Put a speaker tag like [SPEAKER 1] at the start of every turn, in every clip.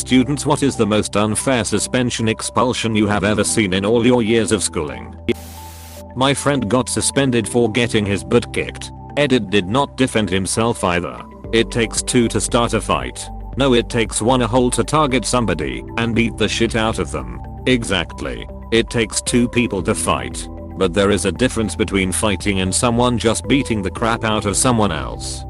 [SPEAKER 1] students, what is the most unfair suspension expulsion you have ever seen in all your years of schooling? My friend got suspended for getting his butt kicked. Edit did not defend himself either. It takes two to start a fight. No, it takes one a hole to target somebody and beat the shit out of them. Exactly. It takes two people to fight. But there is a difference between fighting and someone just beating the crap out of someone else.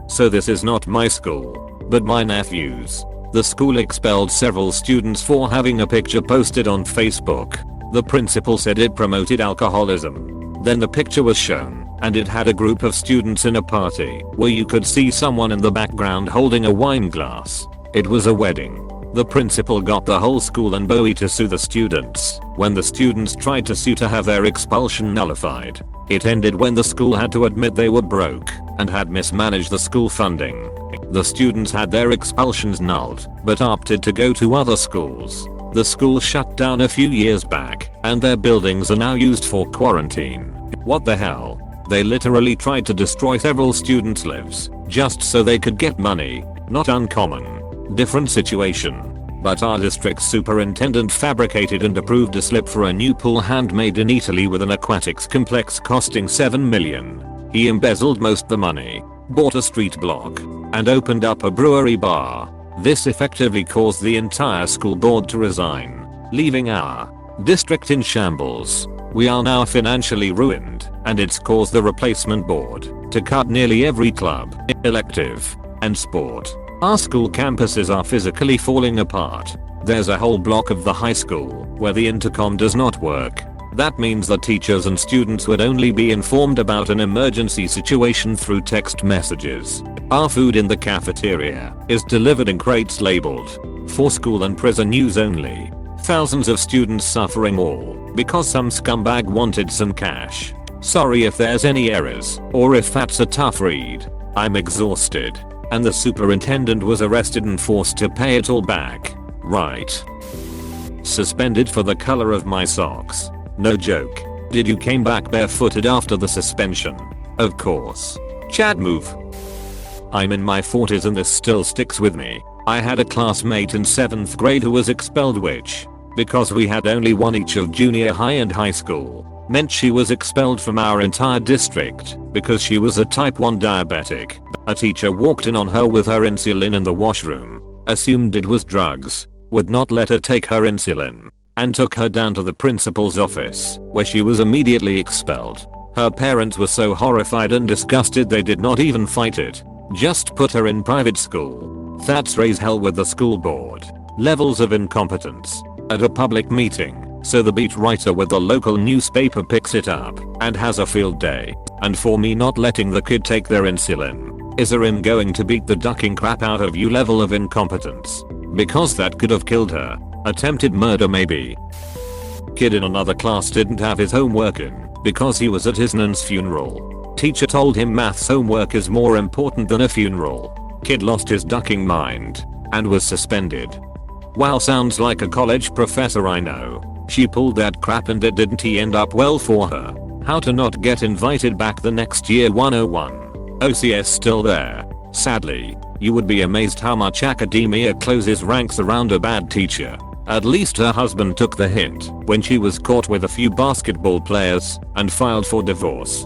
[SPEAKER 1] So this is not my school, but my nephew's. The school expelled several students for having a picture posted on Facebook. The principal said it promoted alcoholism. Then the picture was shown, and it had a group of students in a party where you could see someone in the background holding a wine glass. It was a wedding. The principal got the whole school and Bowie to sue the students. When the students tried to sue to have their expulsion nullified, it ended when the school had to admit they were broke and had mismanaged the school funding. The students had their expulsions nulled, but opted to go to other schools. The school shut down a few years back, and their buildings are now used for quarantine. What the hell? They literally tried to destroy several students' lives, just so they could get money. Not uncommon. Different situation. But our district superintendent fabricated and approved a slip for a new pool handmade in Italy with an aquatics complex costing 7 million. He embezzled most the money, bought a street block, and opened up a brewery bar. This effectively caused the entire school board to resign, leaving our district in shambles. We are now financially ruined, and it's caused the replacement board to cut nearly every club, elective, and sport. Our school campuses are physically falling apart. There's a whole block of the high school where the intercom does not work. That means that teachers and students would only be informed about an emergency situation through text messages. Our food in the cafeteria is delivered in crates labeled for school and prison use only. Thousands of students suffering all because some scumbag wanted some cash. Sorry if there's any errors or if that's a tough read. I'm exhausted. And the superintendent was arrested and forced to pay it all back. Right. Suspended for the color of my socks. No joke. Did you came back barefooted after the suspension? Of course. Chad move. I'm in my 40s and this still sticks with me. I had a classmate in 7th grade who was expelled, which, because we had only one each of junior high and high school, meant she was expelled from our entire district because she was a type 1 diabetic. A teacher walked in on her with her insulin in the washroom, assumed it was drugs, would not let her take her insulin, and took her down to the principal's office, where she was immediately expelled. Her parents were so horrified and disgusted they did not even fight it, just put her in private school. That's raise hell with the school board. Levels of incompetence. At a public meeting, so the beat writer with the local newspaper picks it up and has a field day. And for me not letting the kid take their insulin is him going to beat the ducking crap out of you level of incompetence. Because that could have killed her. Attempted murder maybe. Kid in another class didn't have his homework in because he was at his nan's funeral. Teacher told him maths homework is more important than a funeral. Kid lost his ducking mind and was suspended. Wow, sounds like a college professor I know. She pulled that crap and it didn't end up well for her. How to not get invited back the next year 101. OCS still there. Sadly, you would be amazed how much academia closes ranks around a bad teacher. At least her husband took the hint when she was caught with a few basketball players and filed for divorce.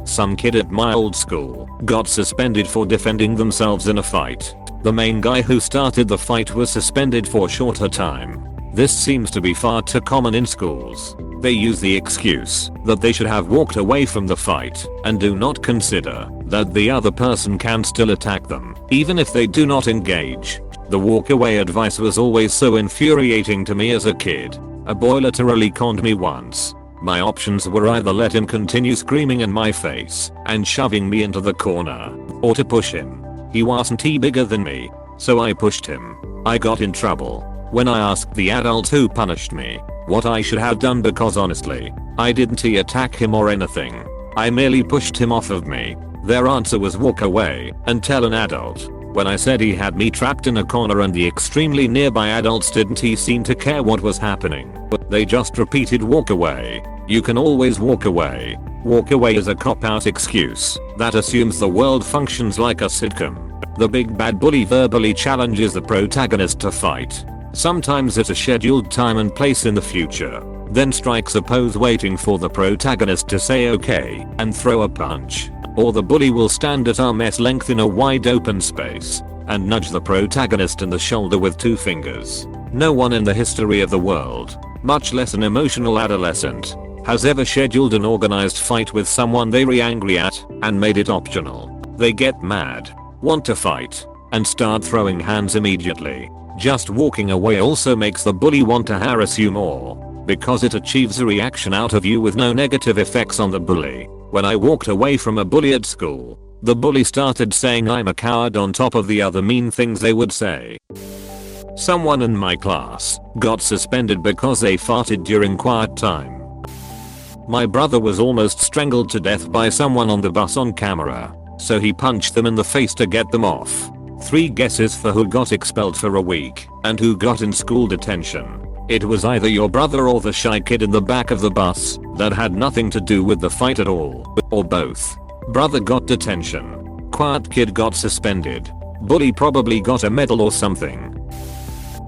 [SPEAKER 1] Some kid at my old school got suspended for defending themselves in a fight. The main guy who started the fight was suspended for shorter time. This seems to be far too common in schools. They use the excuse that they should have walked away from the fight and do not consider that the other person can still attack them, even if they do not engage. The walk away advice was always so infuriating to me as a kid. A boy literally conned me once. My options were either let him continue screaming in my face and shoving me into the corner, or to push him. He wasn't bigger than me, so I pushed him. I got in trouble when I asked the adults who punished me what I should have done because honestly, I didn't attack him or anything. I merely pushed him off of me. Their answer was walk away and tell an adult. When I said he had me trapped in a corner and the extremely nearby adults didn't seem to care what was happening. They just repeated walk away. You can always walk away. Walk away is a cop-out excuse that assumes the world functions like a sitcom. The big bad bully verbally challenges the protagonist to fight. Sometimes at a scheduled time and place in the future. Then strikes a pose waiting for the protagonist to say okay and throw a punch. Or the bully will stand at arm's length in a wide open space and nudge the protagonist in the shoulder with 2 fingers. No one in the history of the world, much less an emotional adolescent, has ever scheduled an organized fight with someone they were angry at and made it optional. They get mad, want to fight, and start throwing hands immediately. Just walking away also makes the bully want to harass you more, because it achieves a reaction out of you with no negative effects on the bully. When I walked away from a bully at school, the bully started saying I'm a coward on top of the other mean things they would say. Someone in my class got suspended because they farted during quiet time. My brother was almost strangled to death by someone on the bus on camera, so he punched them in the face to get them off. 3 guesses for who got expelled for a week and who got in school detention. It was either your brother or the shy kid in the back of the bus that had nothing to do with the fight at all, or both. Brother got detention. Quiet kid got suspended. Bully probably got a medal or something.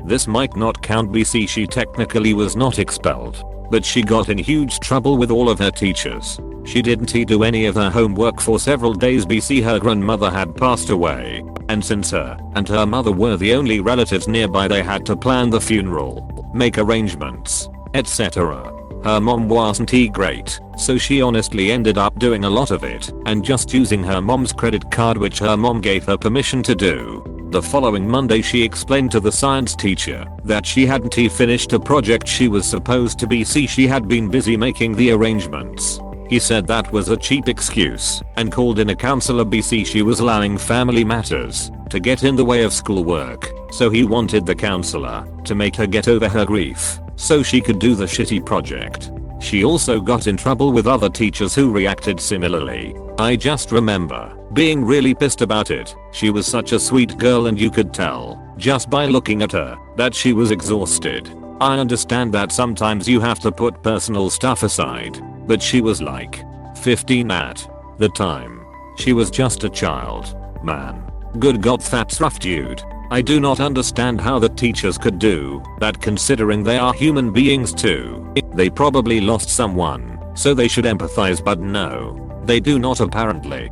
[SPEAKER 1] This might not count BC, she technically was not expelled, but she got in huge trouble with all of her teachers. She didn't do any of her homework for several days BC her grandmother had passed away, and since her and her mother were the only relatives nearby they had to plan the funeral, make arrangements, etc. Her mom wasn't great, so she honestly ended up doing a lot of it and just using her mom's credit card, which her mom gave her permission to do. The following Monday she explained to the science teacher that she hadn't finished a project she was supposed to be see she had been busy making the arrangements. He said that was a cheap excuse and called in a counselor BC she was allowing family matters to get in the way of schoolwork, so he wanted the counselor to make her get over her grief so she could do the shitty project. She also got in trouble with other teachers who reacted similarly. I just remember being really pissed about it. She was such a sweet girl and you could tell just by looking at her that she was exhausted. I understand that sometimes you have to put personal stuff aside, but she was like 15 at the time. She was just a child. Man. Good god, that's rough, dude. I do not understand how the teachers could do that considering they are human beings too. They probably lost someone, so they should empathize, but no, they do not apparently.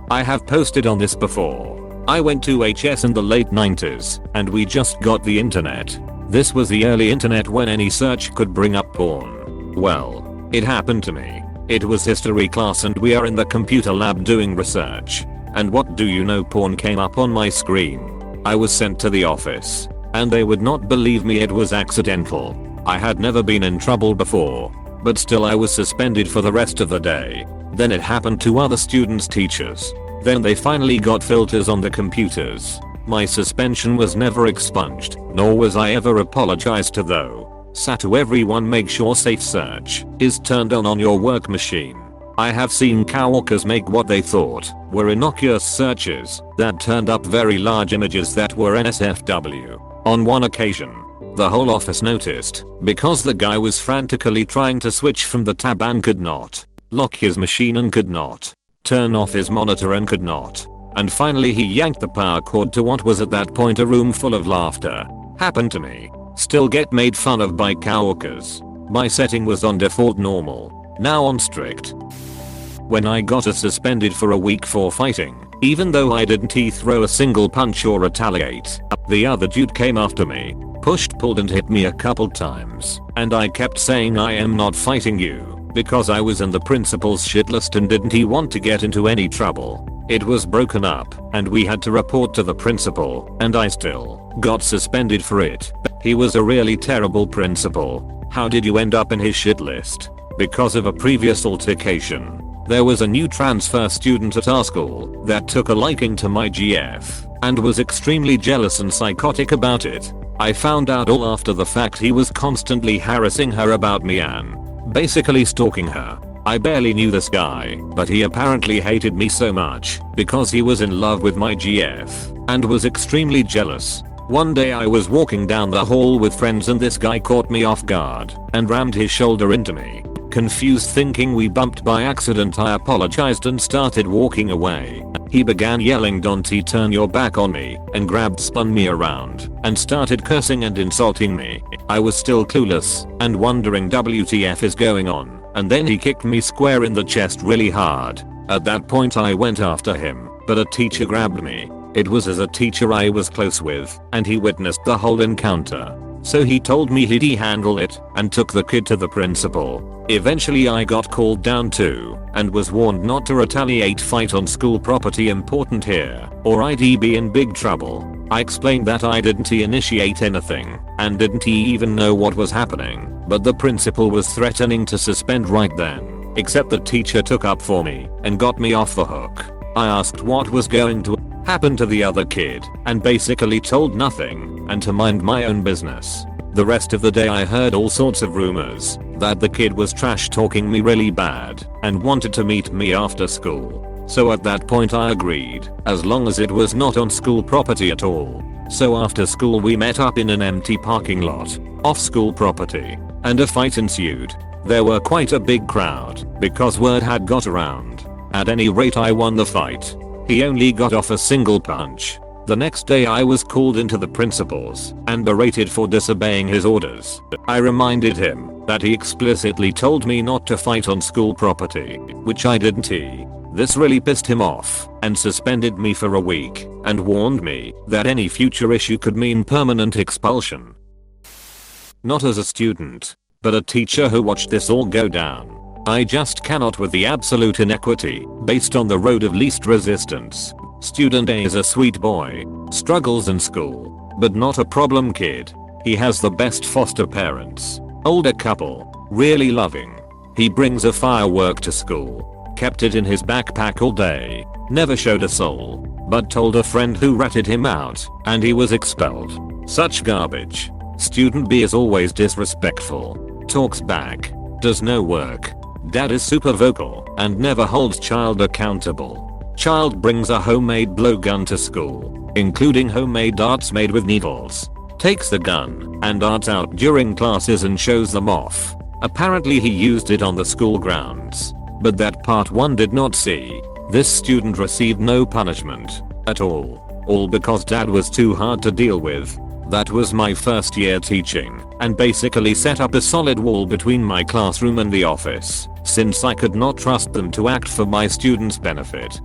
[SPEAKER 1] I have posted on this before. I went to HS in the late 90s and we just got the internet. This was the early internet when any search could bring up porn. Well, it happened to me. It was history class and we are in the computer lab doing research. And what do you know, porn came up on my screen. I was sent to the office, and they would not believe me, it was accidental. I had never been in trouble before, but still I was suspended for the rest of the day. Then it happened to other students' teachers. Then they finally got filters on the computers. My suspension was never expunged, nor was I ever apologized to though. So to everyone, make sure safe search is turned on your work machine. I have seen coworkers make what they thought were innocuous searches that turned up very large images that were NSFW. On one occasion, the whole office noticed because the guy was frantically trying to switch from the tab and could not lock his machine and could not turn off his monitor and could not. And finally he yanked the power cord to what was at that point a room full of laughter. Happened to me. Still get made fun of by coworkers. My setting was on default normal, now on strict. When I got suspended for a week for fighting, even though I didn't throw a single punch or retaliate, the other dude came after me, pushed, pulled and hit me a couple times, and I kept saying I am not fighting you, because I was in the principal's shit list and didn't want to get into any trouble. It was broken up and we had to report to the principal, and I still got suspended for it. He was a really terrible principal. How did you end up in his shit list? Because of a previous altercation. There was a new transfer student at our school that took a liking to my GF and was extremely jealous and psychotic about it. I found out all after the fact. He was constantly harassing her about me and basically stalking her. I barely knew this guy, but he apparently hated me so much because he was in love with my GF and was extremely jealous. One day I was walking down the hall with friends and this guy caught me off guard and rammed his shoulder into me. Confused, thinking we bumped by accident, I apologized and started walking away. He began yelling, "Don't turn your back on me," and spun me around and started cursing and insulting me. I was still clueless and wondering WTF is going on, and then he kicked me square in the chest really hard. At that point I went after him, but a teacher grabbed me. It was as a teacher I was close with, and he witnessed the whole encounter. So he told me he'd handle it and took the kid to the principal. Eventually I got called down too and was warned not to retaliate. Fight on school property important here, or I'd be in big trouble. I explained that I didn't initiate anything and didn't even know what was happening, but the principal was threatening to suspend right then. Except the teacher took up for me and got me off the hook. I asked what was going to happen to the other kid and basically told nothing and to mind my own business. The rest of the day I heard all sorts of rumors that the kid was trash talking me really bad and wanted to meet me after school. So at that point I agreed, as long as it was not on school property at all. So after school we met up in an empty parking lot off school property and a fight ensued. There were quite a big crowd because word had got around. At any rate I won the fight. He only got off a single punch. The next day I was called into the principal's and berated for disobeying his orders. I reminded him that he explicitly told me not to fight on school property, which I didn't. This really pissed him off and suspended me for a week and warned me that any future issue could mean permanent expulsion. Not as a student, but a teacher who watched this all go down. I just cannot with the absolute inequity based on the road of least resistance. Student A is a sweet boy, struggles in school, but not a problem kid. He has the best foster parents, older couple, really loving. He brings a firework to school, kept it in his backpack all day, never showed a soul, but told a friend who ratted him out, and he was expelled. Such garbage. Student B is always disrespectful, talks back, does no work. Dad is super vocal and never holds child accountable. Child brings a homemade blowgun to school, including homemade darts made with needles. Takes the gun and darts out during classes and shows them off. Apparently he used it on the school grounds, but that part one did not see. This student received no punishment at all because dad was too hard to deal with. That was my first year teaching and basically set up a solid wall between my classroom and the office, since I could not trust them to act for my students' benefit.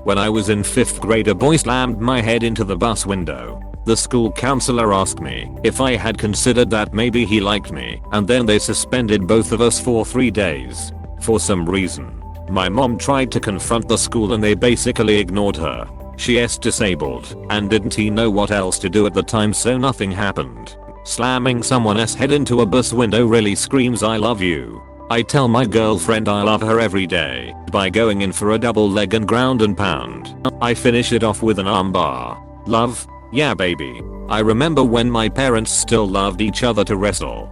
[SPEAKER 1] When I was in 5th grade, a boy slammed my head into the bus window. The school counselor asked me if I had considered that maybe he liked me, and then they suspended both of us for 3 days. For some reason, my mom tried to confront the school and they basically ignored her. She's disabled and didn't know what else to do at the time, so nothing happened. Slamming someone's head into a bus window really screams I love you. I tell my girlfriend I love her every day by going in for a double leg and ground and pound. I finish it off with an armbar. Love? Yeah baby. I remember when my parents still loved each other to wrestle.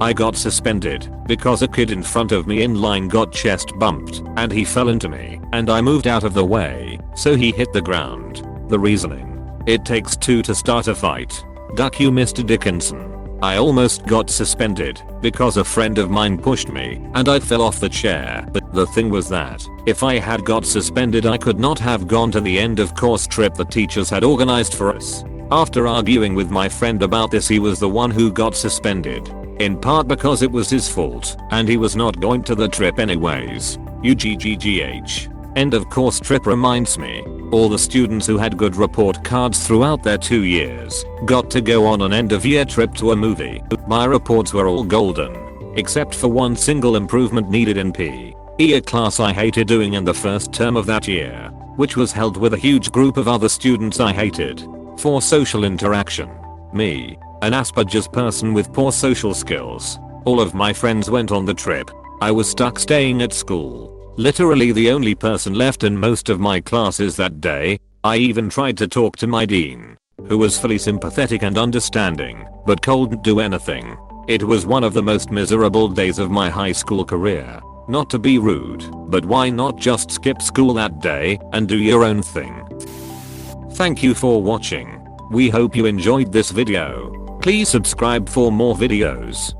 [SPEAKER 1] I got suspended because a kid in front of me in line got chest bumped and he fell into me and I moved out of the way, so he hit the ground. The reasoning: it takes two to start a fight. Duck you, Mr. Dickinson. I almost got suspended because a friend of mine pushed me and I fell off the chair, but the thing was that if I had got suspended I could not have gone to the end of course trip the teachers had organized for us. After arguing with my friend about this, he was the one who got suspended, in part because it was his fault and he was not going to the trip anyways. UGGGH. End of course trip reminds me, all the students who had good report cards throughout their 2 years got to go on an end of year trip to a movie. My reports were all golden, except for one single improvement needed in PE, a class I hated doing in the first term of that year, which was held with a huge group of other students I hated. For social interaction. Me, an Asperger's person with poor social skills. All of my friends went on the trip. I was stuck staying at school. Literally the only person left in most of my classes that day. I even tried to talk to my dean, who was fully sympathetic and understanding, but couldn't do anything. It was one of the most miserable days of my high school career. Not to be rude, but why not just skip school that day and do your own thing? Thank you for watching. We hope you enjoyed this video. Please subscribe for more videos.